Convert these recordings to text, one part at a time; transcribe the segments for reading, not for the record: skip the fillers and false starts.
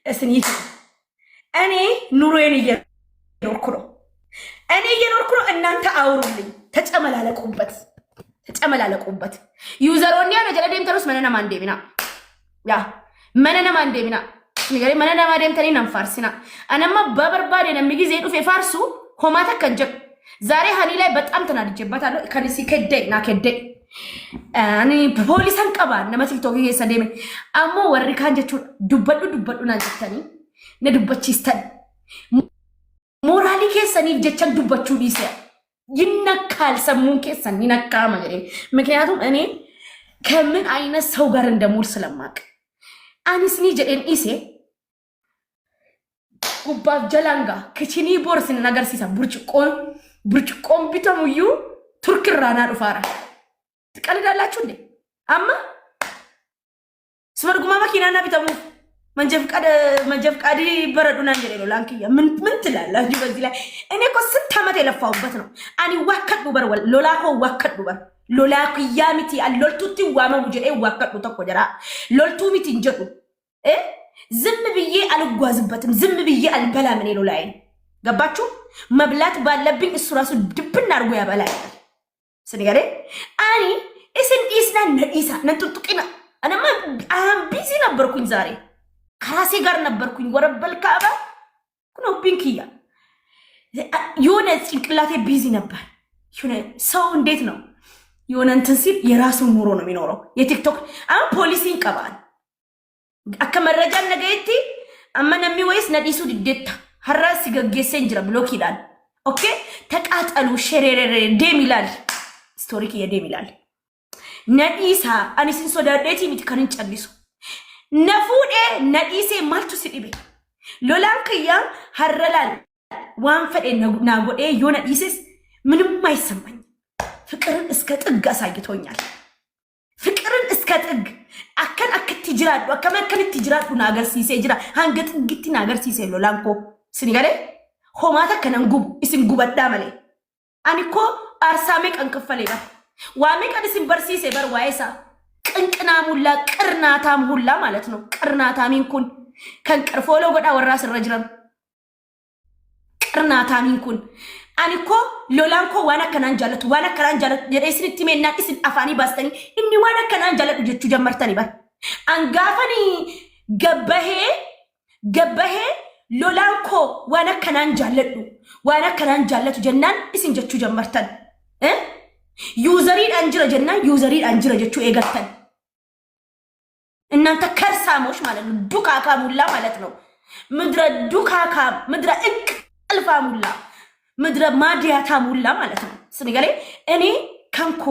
እስኒ እኔ ኑሮዬን እየኖርኩ ነው። እናንተ አውሩልኝ። ተጨመላለቁበት ዩዘሮኒ ያለ ጀለደም ተሩስ መነና ማንዴሚና ያ መነና ማንዴሚና ንገሪ መነና ማንዴም ተሪና ፋርሲና አነማ በበርባዴ ነምጊዜ ዱፍ የፋርሱ ሆማታ ከንጀ ዛሬ ሃኒ ላይ በጣም ተናድጄባታለሁ። ከነሲ ከደይና ከደይ አኒ ፖሊሳን ቀባ ነመትልቶ ይሰደም አሞ ወሪ ካንጀቹ ዱበዱ ናንተኒ ነዱበቺስተን ሞራሊ ከሰኒ ጀቸን ዱበቹ ዲሰ ይነካል ሰሙን ከሰኒ ነካ ማለት ምክንያቱም እኔ ከምን አይነት ሰው ጋር እንደሙል ስለማቅ አንስኒ ጀደን ኢሴ ጉባብ ጀላንጋ ከቺኒ ቦርስን ነገር ሲሳ ብርጭቆም ቢተሙዩ ቱርክራና ዱፋራ ትቀልዳላችሁ እንዴ? አማ ስበርጉማ መኪናና ቢተሙ መንጀፍ ቃዲ በረዱና እንጀሌሎ ላንኪያ ምን ትላላችሁ በዚህ ላይ? እኔ እኮ ስንት ዓመት የለፋውበት ነው። አኒ ዋከዱ በር ሎላኮ ዋከዱ በር ሎላኩ ያሚቲ አሎልቱቲ ዋመው ጀዴ ዋከዱ ተቆጀራ ሎልቱ ሚቲ እንጀዱ ዝም ብዬ አልጓዝበትም። ዝም ብዬ አልበላም። እኔ ሎላይ ገባችሁ? መብላት ባለብኝ እሱ ራሱ ድብና አርጎ ያበላል። ስንገሬ አኒ እስን ኢስና ነኢሳ ነጥጥቂና አናማ ቢዚ ነበርኩኝ። ዛሬ ከራሴ ጋር ነበርኩኝ። ወረበል ካባ ኩኖ ፒንኪያ የሆነ ጭንቅላቴ ቢዚ ነበር። የሆነ ሰው እንዴት ነው የሆነ እንትን ሲል የራሱ ኑሮ ነው የሚኖረው። የቲክቶክ አሁን ፖሊሲን ቀባል አከመረጃ ነገይቲ አመነሚ ወይስ ነዲሱ ድደታ ሐራስ ሲገገሰን ጅራ ብሎክ ይላል። ኦኬ ተቃጠሉ ሸሬሬሬ ደም ይላል። ስቶሪክ የደም ይላል። ነዲሳ አኒሲን ሶዳዴቲ ሚትከንን ጨልሱ ነፉዴ ነዲሴ ማልቱ ሲዲቤ ሎላንክያ ሐረላል ዋንፈዴ ናጎዴ ዮነ ዲሴስ ምንም አይሰማኝ። ፍቅርን እስከ ጥግ አሳይቶኛል። ፍቅርን እስከ ጥግ አከት ይጅራዱ አከመከት ይጅራዱ ናገር ሲሴ ይጅራ አንገት ግቲ ናገር ሲሴ ሎላንኮ ስኒጋሬ ሆማታ ከነንጉብ እስን ጉበዳ ማለ አንኮ አርሳሜ ቀንከፈለ ይባ ዋሜ ቀድስን በርሲሴ በር ዋይሳ ቅንቅና ሙላ ቅርናታም ሁላ ማለት ነው። ቅርናታሚን ኩን ከንቀርፎሎ ጎዳ ወራስ ረጅረም ቅርናታሚን ኩን አንኮ ሎላንኮ ዋና ከናንጃለት የሬስን ቲሜና እስን አፋኒ ባስተኒ እኒ ዋና ከናንጃለት ጀቹ ጀመርተኒ በር አንጋፈኒ ገበሄ ሎላንኮ ዋና ከናንጃለቱ ጀናን እስን ጀቹ ጀመርተን ዩዘሪድ አንጅረ ጀቹ ኤገተን እናንተ ከርሳሞች ማለት ነው። ዱካካ ሙላ ማለት ነው። ምድረ ዱካካ ምድረ እንቅልፋ ሙላ ምድረ ማዲያታ ሙላ ማለት ነው። ስንገሌ እኔ ካንኮ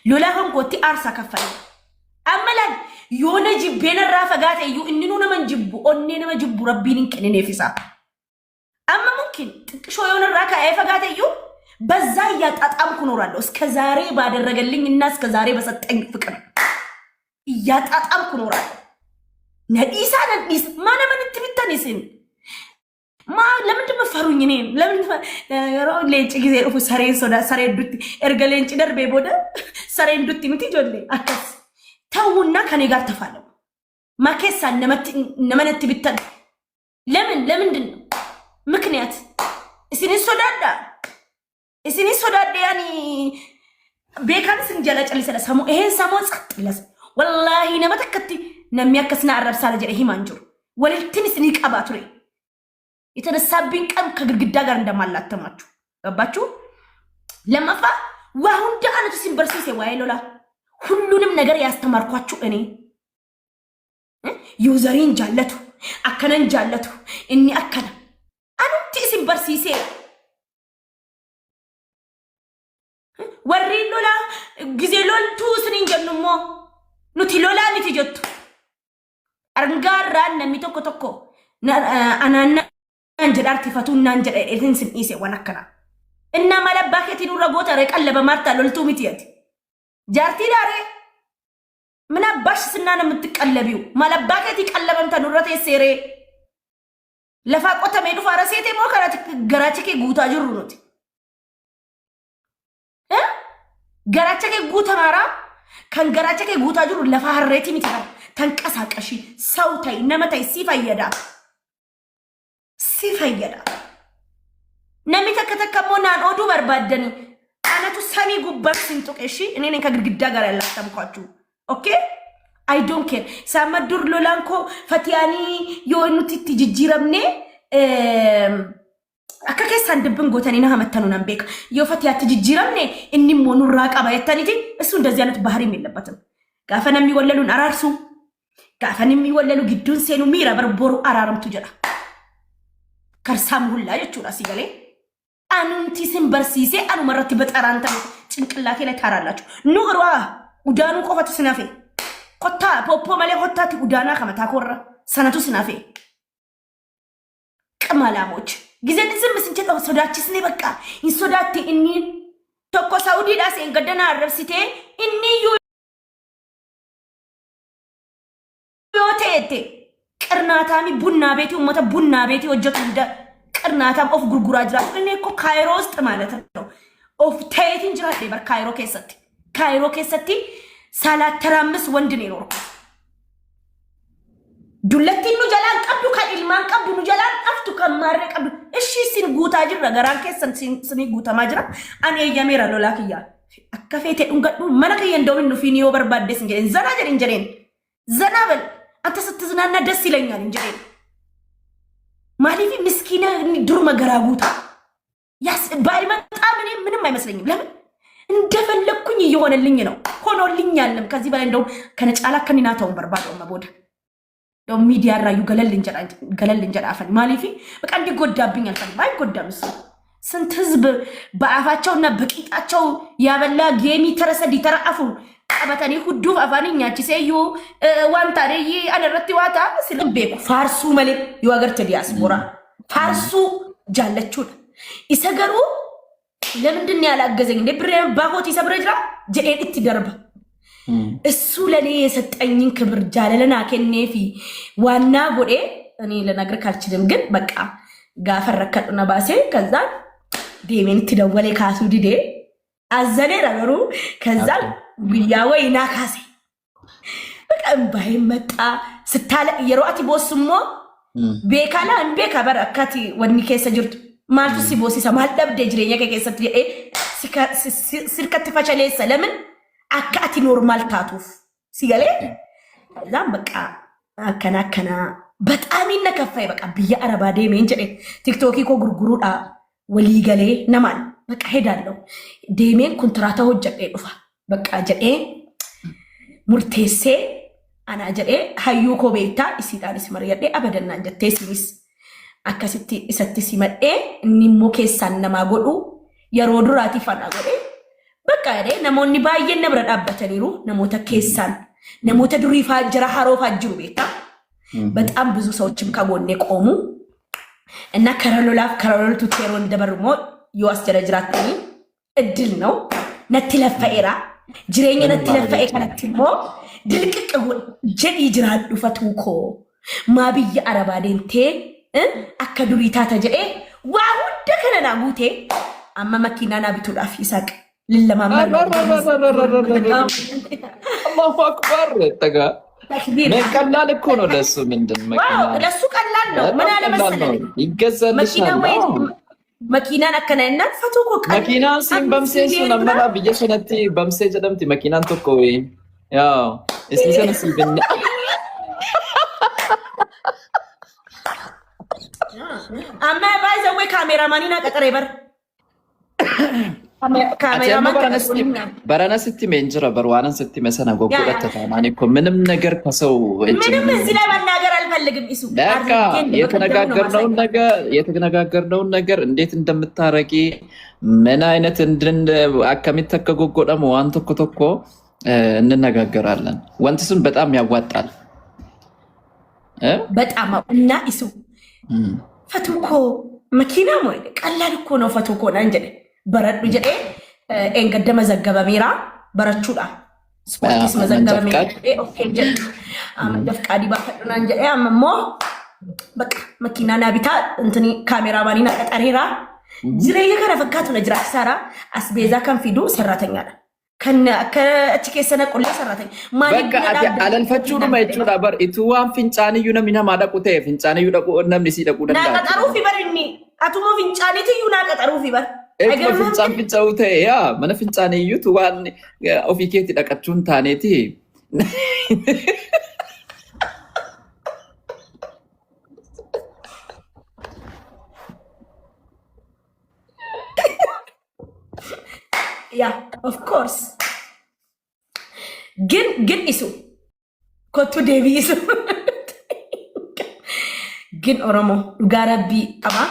ሎላ ሆንጎቲ አርሳ ከፈለ አመላን የሆነ ጅቤን ራፈጋት እዩ እንኑ ነመንጅቡ ኦኔ ነመጅቡ ረቢን እንከኔ ነፍሳ አማ ሙምኪን ጥቅሾ የሆነ ራካ አይፈጋት እዩ በዛ ያጣጣምኩ ኖራለሁ። እስከ ዛሬ ባደረገልኝ እና እስከ ዛሬ በሰጠኝ ፍቅር ያጣጣምኩ ኖራለሁ። ነዲሳ ማነምን ትብታኒስን ለምን ትመፈሩኝ? እኔ ለምን ለንጭ ጊዜ ሩፉ ሰሬን ሶዳ ሰሬን ዱቲ እርገለንጭ ደርቤ ቦደ ሰሬን ዱቲ ምት ጆሌ አከስ ተውና ከኔ ጋር ተፋለው ማከሳ ነመነት ቢተን ለምንድን ነው ምክንያት እስኒ ሶዳዳ ያኒ ቤካንስ እንጀላጨል ሰሙ ይሄን ሰሙ ጸጥለስ ወላሂ ነመተከቲ ነሚያከስና አረብሳ ለጀ ይሄ ማንጆር ወለልትን እስኒ ቀባቱሪ የተነሳብኝ ቀን ከግድግዳ ጋር እንደማላተማችሁ ገባችሁ? ለማፋ ዋሁን ዳአነቱ ሲምበርሲሴ ዋይሎላ ሁሉንም ነገር ያስተማርኳችሁ እኔ ዩዘሪን ጃለቱ አከነን ጃለቱ እኒ አከነ አኑቲ ሲምበርሲሴ ወሪ ሎላ ጊዜ ሎልቱ ስኒን ጀኑሞ ኑቲ ሎላ ንቲ ጀቱ አርንጋራ ነሚቶኮ ቶኮ አናና አንጀዳር ትፈቱና አንጀዳ ኤትንስን ኢሴ ወነከና እና ማለባከቲ ኑራ ጎታ ረቀለበ ማርታ ሎልቱ ሚቲያት ጃርቲ ዳሬ ምን አባሽ ስናነ የምትቀለቢው ማለባከቲ ቀለበም ተኑረተ ሴሬ ለፋቆተ ሜዱ ፋረሴቴ ሞከራት ገራቸከ ጉታ ጅሩኑት ገራቸከ ጉታ ማራ ከንገራቸ ከጉታ ጅሩ ለፋሬቲ ሚታ ተንቀሳቀሺ ሰውታይ ነመታይ ሲፈየዳ ነሚተ ከተከሞናን ኦዱ በርባደኒ አነቱ ሰሚ ጉበት ሲንጡቀሺ እኔ ነኝ ከግድግዳ ጋር ያላስተምኳችሁ ኦኬ አይ ዶንት ኬር ሳመዱር ሎላንኮ ፈቲያኒ የሆኑት ትጅጅረምኔ አከከሳን ድብን ጎተኔና ሀመተኑናን ቤክ የፈቲያ ትጅጅረምኔ እንኒም ሞኑ ራቃ ባይታኒቲ እሱ እንደዚህ አይነት ባህሪም የለበትም ጋፈን የሚወለሉን አራርሱ ጋፈን የሚወለሉ ግዱን ሴኑ ሚራ በርቦሩ አራረምቱ ጀራ ከርሳም ሁላ የቹራ ሲገሌ አኑንቲ ሲምበርሲሴ አኑ መረቲ በጠራንተ ጭንቅላቴ ላይ ታራላችሁ ኑርዋ ኡዳኑ ቆፈቱ ስናፌ ቆታ ፖፖ ማለ ቆታቲ ኡዳና ከመታ ኮራ ሰነቱ ስናፌ ቅማላሞች ጊዜ ዝም ስንጨው ሶዳችስ ነው በቃ ይሶዳቲ እኒ ተኮ ሳውዲ ዳሴ እንገደና አረብሲቴ እኒ ዮቴቴ ቅርናታሚ ቡና ቤቲ ኡመተ ቡና ቤቲ ወጀቱ እንደ ቅርናታም ኦፍ ጉርጉራ ጅራት እኔ እኮ ካይሮ ውስጥ ማለት ነው ኦፍ ታይቲን ጅራት ነበር ካይሮ ከሰቲ ሳላተራምስ ወንድ ነው ይኖርኩ ዱለቲኑ ጀላን ቀብዱ ከኢልማን ቀብዱ ጀላን አፍቱ ከማረ ቀብዱ እሺ ሲን ጉታ ጅራ ገራን ከሰን ሲን ጉታ ማጅራ አኔ የሜራ ነው ላክያ አከፈቴ እንገዱ መለከየ እንደምን ነው ፊኒዮ በርባደስ እንጀ ዘና ጀር እንጀሬን ዘናበል አንተ ስትዝናና ደስ ይለኛል እንጀሬን ማሊፊ ምስኪና ድሩ መገራጉታ ያስ ባይመጣ ምንም አይመስለኝም ለምን እንደፈለኩኝ እየሆነልኝ ነው ሆኖልኛልም ከዚህ በላይ እንደው ከነጫላ ከኒናታው በርባዶ መቦድ ደው ሚዲያ ራዩ ገለል እንጀራ አፈን ማሊፊ በቃ እንዲጎዳብኝ አልፈልም አይጎዳም እሱ ስንት ህዝብ በአፋቸውና በቂጣቸው ያበላ ጌሚ ተረሰዲ ተራአፉ ቀበተኒ ሁዱ አፋንኛቺ ሰዩ ዋንታሬይ አነረቲ ዋታ ስለቤኩ ፋርሱ መለ ይዋገርተ ዲያስፖራ ፋርሱ ጃለቹ ይሰገሩ ለምንድን ያላገዘኝ እንደ ብሬ ባሆት ይሰብረጅራ ጀኤን እትደርባ እሱ ለኔ የሰጠኝን ክብር ጃለለና ከኔፊ ዋና ጎዴ እኔ ለነገር ካልችልም ግን በቃ ጋፈረከጡና ባሴ ከዛ ዴሜን ትደወለ ካሱ ዲዴ አዘኔ ነገሩ ከዛ ጉያ ወይና ካሴ በቃ ባይ መጣ ስታለ የሮአቲ ቦስሞ ቤካላ እንቤካ በረከቲ ወኒ ከሰ ጅርቱ ማልቱ ሲቦሲ ሰማል ደብደ ጅሬኛ ከከሰት ሲርከት ፈቸሌ ሰለምን አካቲ ኖርማል ታቱፍ ሲገሌ ዛም በቃ አከናከና በጣም ይነከፋይ በቃ ብያ አረባዴ ሜንጀ ቲክቶክ ኮ ጉርጉሩዳ ወሊገሌ ነማን በቃ ሄዳለሁ ዴሜን ኮንትራታ ወጀቀ ዱፋ በቃ ጀኤ ሙርቴሴ አና ጀኤ ሃዩ ኮቤታ ኢሲዳንስ መርየዴ አበደና እንጀቴ ሲሚስ አከስቲ ኢሰቲ ሲመዴ ኒሞ ኬሳን ነማጎዱ የሮዱራቲ ፋና ጎዴ በቃ ያዴ ነሞኒ ባየን ነብረዳበተኒሩ ነሞተ ኬሳን ነሞተ ዱሪፋ ጀራ ሃሮፋ ጅሩ ቤታ በጣም ብዙ ሰዎችም ከጎኔ ቆሙ እና ከረሎልቱ ቴሮ እንደበርሞ ይዋስጀረጅራተኒ እድል ነው ነትለፈኤራ ጅሬኛ ነትለፈኤ ከነትሞ ድልቅቅ ጀዲ ጅራዱ ፈቱኮ ማብይ አረባዴንቴ አከዱሪታ ተጀኤ ዋው ደከነና ጉቴ አማ መኪናና ቢቱላፍ ይሳቅ ለማማር አላሁ አክበር ተጋ ቀላል እኮ ነው ለሱ ምንድን መኪና ለሱ ቀላል ነው ምን አለ መሰለኝ ይገዛልሻል መኪናን አከናይና ፈቱኮ መኪና ሲም በምሴሱ ለማላ በየሰነቲ በምሴ ጀደምቲ መኪናን ተኮ ያው እስቲ ሰነሲ በእና አማ ባይዘው ካሜራማኒና ቀጠሬበር ካሜራማን በረነስቲ ሜንጀራ በርዋናን ስቲ መሰና ጎጎለት ተማኒ እኮ ምንም ነገር ከሰው ምንም እዚህ ላይ መናገር አልፈልግም እሱ በቃ የተነጋገርነውን ነገር እንዴት እንደምታረቂ ምን አይነት አከሚት ተከጎጎደም ዋን ተኮ እንነጋገራለን ወንትስም በጣም ያዋጣል በጣም እና እሱ ፈቱኮ መኪና ሞይ ቀላል እኮ ነው ፈቱኮ ናንጀ በረዱ ጀዴ እንገደ መዘገበ ሚራ በረቹዳ ስፖርቲስ መዘገበ ሚራ ኦኬ ጀ አመደፍቃዲ ባፈዱና እንጀ አመሞ በቃ መኪናና ቢታ እንትኒ ካሜራማኒና ቀጠሬራ ጅሬ የከረፈካቱ ነጅራ ሰራ አስቤዛ ከንፊዱ ሰራተኛ كأتيك سنة كلها سرتين ما بقى على الفجور ما يجون أبر إتوان فنجاني يونا منها ما دقوته فنجاني يونا قلنا منسي دقونا نا كتارو في بر إني أتوما فنجاني تي يونا كتارو في بر إيه فنجان فنجاوته يا mana فنجاني يوتوان أوفيكيتي دكتون تاني تي Yeah, of course. Gin isu. Kotu Devi isu. Gin Oromo. Dugara bi kama.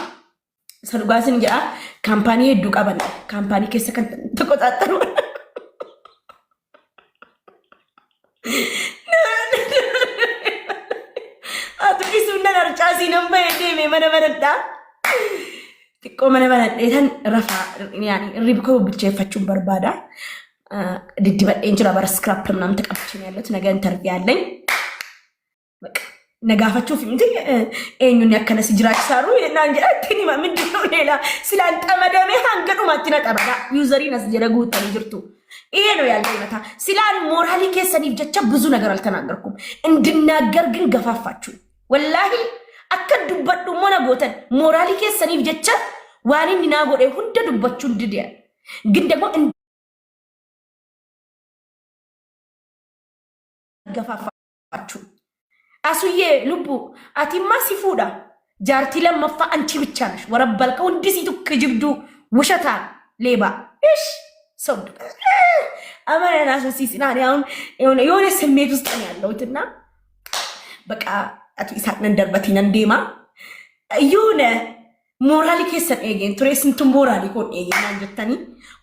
Salugasin ja. Kampanye duka bana. Kampanye kesa kan takut ataru. Atu isu na narchasi nampai deh mana mana dah. Tikko mana mana dehan rafa yani ribko biche fachum barbada didibad enjira bar scrap namam ተቀብቼኝ ያለሁት ነገ ኢንተርቪው ያለኝ በቃ ነጋፋችሁ ፍምት ኤኙን ያከነስ ጅራች ሳሩ እና እንጂ አትኒ ምንድነው ሌላ ስላልጠመደሜ አንገዱ ማትነ ቀበላ ዩዘሪን አስጀረጉ ተንጅርቱ ይሄ ነው ያለው ይመታ ስላል ሞራሊ ከሰኒ ብቻ ብዙ ነገር አልተናገርኩም እንድናገር ግን ገፋፋችሁ ወላሂ አከዱበት ሞና ጎተን ሞራሊ ከሰኒ ብቻ ዋኒ ንናጎዴ ሁንደ ዱባችሁ እንድዲያ ግን ደግሞ ገፋፋችሁ አሱዬ ልቡ አቲማ ሲፉዳ ጃርቲ ለመፋ አንቺ ብቻ ነሽ ወረበልከው እንዲሲቱ ከጅብዱ ውሸታ ሌባ እሺ ሶድ አማራና ሶሲሲና አሁን የሆነ ስሜት ውስጥ ነው ያለውትና በቃ አቱ ኢሳቅ ነንደርበቲና እንዴማ የሆነ ሞራሊ ከሰን ኤጌን ትሬስንቱ ሞራሊ ኮን ኤጌን አንጀተኒ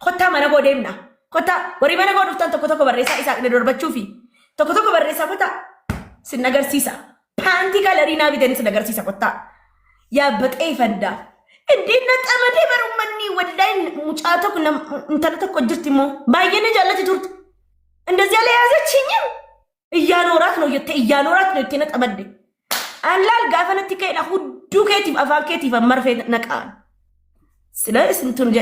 ኮታ ማና ጎዴምና ኮታ ወሪ ማና ጎዱፍታን ተኮ በሬሳ ኢሳቅ ነደርበቹ ፊ ተኮ በሬሳ ኮታ ስነገርሲሳ ፓንቲ ጋለሪና ቢደንስ ነገርሲሳ ኮታ ያ በጠይ ፈንዳ እንዴና ጠመዴ በሩመኒ ወዳይ ሙጫተኩ እንተለተኮ ጅርቲሞ ባየነ ጃለቲ ቱርት እንደዚህ ያለ ያዘችኝ እያኖራት ነው የተነ ጠመዴ አላል ጋፈነቲ ከይላ ሁዱ ከቲፍ አፋን ከቲፍ መርፌ ነቃ ስለዚህ እንትን ጀ